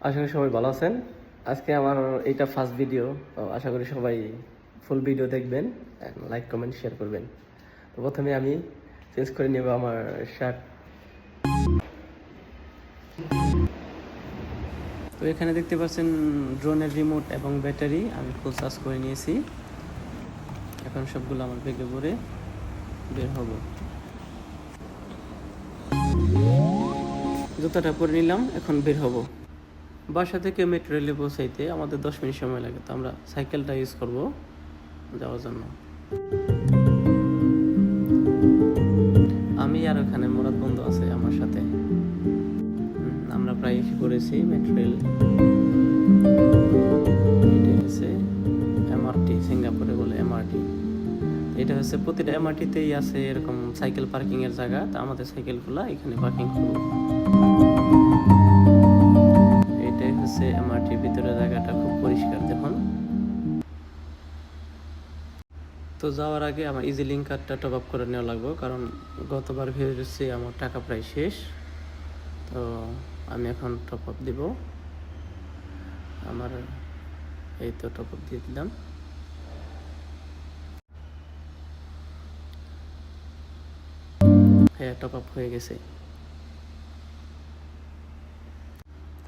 আশা করি সবাই ভালো আছেন। আজকে আমার এইটা ফার্স্ট ভিডিও, তো আশা করি সবাই ফুল ভিডিও দেখবেন, লাইক কমেন্ট শেয়ার করবেন। তো প্রথমে আমি চেঞ্জ করে নেব আমার শার্ট। তো এখানে দেখতে পাচ্ছেন ড্রোনের রিমোট এবং ব্যাটারি আমি ফুল চার্জ করে নিয়েছি। এখন সবগুলো আমার ব্যাগে ভরে বের হব। জুতাটা পরে নিলাম, এখন বের হব। বাসা থেকে মেট্রো রেলে পৌঁছাইতে আমাদের 10 মিনিট সময় লাগে, তো আমরা সাইকেলটা ইউজ করব যাওয়ার জন্য। আমি আর ওখানে মুরাদ বন্ধু আছে আমার সাথে। আমরা প্রায় এসে পড়েছি মেট্রো রেল। এটা হচ্ছে এমআরটি, সিঙ্গাপুরে বলে এমআরটি। এটা হচ্ছে প্রতিটা এমআরটিতেই আছে এরকম সাইকেল পার্কিং এর জায়গা, তো আমাদের সাইকেলগুলো এখানে পার্কিং করব। এটাই হচ্ছে এমআরটির ভিতরে, জায়গাটা খুব পরিষ্কার দেখুন। তো যাওয়ার আগে আমার ইজি লিঙ্ক কার্ডটা টপ আপ করে নেওয়া লাগবে, কারণ গতবার ভেবেছি আমার টাকা প্রায় শেষ। তো আমি এখন টপ আপ দিব। আমার এই তো টপ আপ দিয়ে দিলাম। হ্যাঁ, টপ আপ হয়ে গেছে।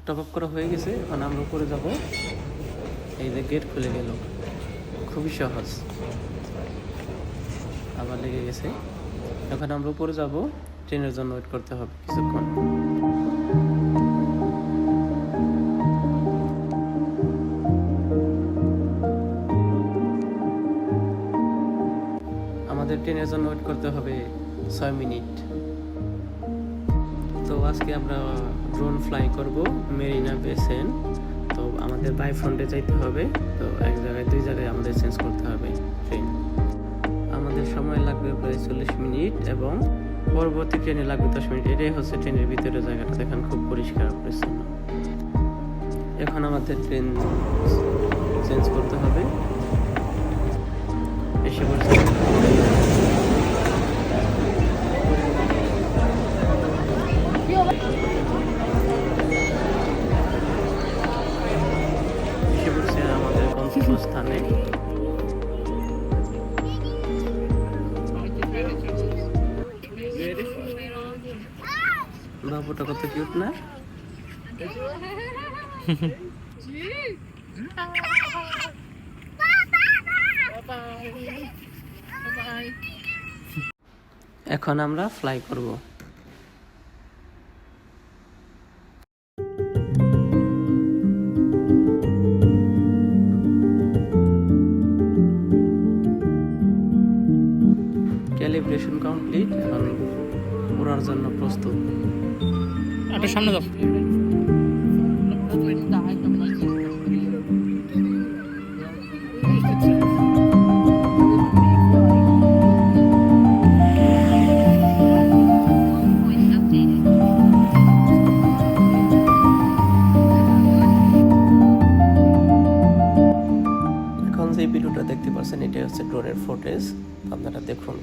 টপ আপ করা হয়ে গেছে। এখন আমরা উপরে যাব। এই যে গেট খুলে গেল, খুবই সহজ। আবার লেগে গেছে। এখন আমরা উপরে যাব, ট্রেনের জন্য ওয়েট করতে হবে কিছুক্ষণ। আমাদের ট্রেনের জন্য ওয়েট করতে হবে 6 মিনিট। তো আজকে আমরা ড্রোন ফ্লাই করব মেরিনা বে স্যান্ড। তো আমাদের বাই ফ্রন্টে যাইতে হবে। তো এক জায়গায় 2 জায়গায় আমাদের চেঞ্জ করতে হবে ট্রেন। আমাদের সময় লাগবে প্রায় 40 মিনিট এবং পরবর্তী ট্রেনে লাগবে 10 মিনিট। এটাই হচ্ছে ট্রেনের ভিতরে জায়গাটা, দেখেন খুব পরিষ্কার পরিচ্ছন্ন। এখন আমাদের ট্রেন চেঞ্জ করতে হবে। এসে পড়ছে। আমাদের গন্তব্যস্থানে। বাবুটা কত কিউট না? এখন আমরা ফ্লাই করব। ক্যালিব্রেশন কমপ্লিট, এখন উড়ার জন্য প্রস্তুত। একটা সামনে দাও। এখন যে ভিডিওটা দেখতে পাচ্ছেন এটা হচ্ছে ড্রোনের ফুটেজ, আপনারা দেখুন।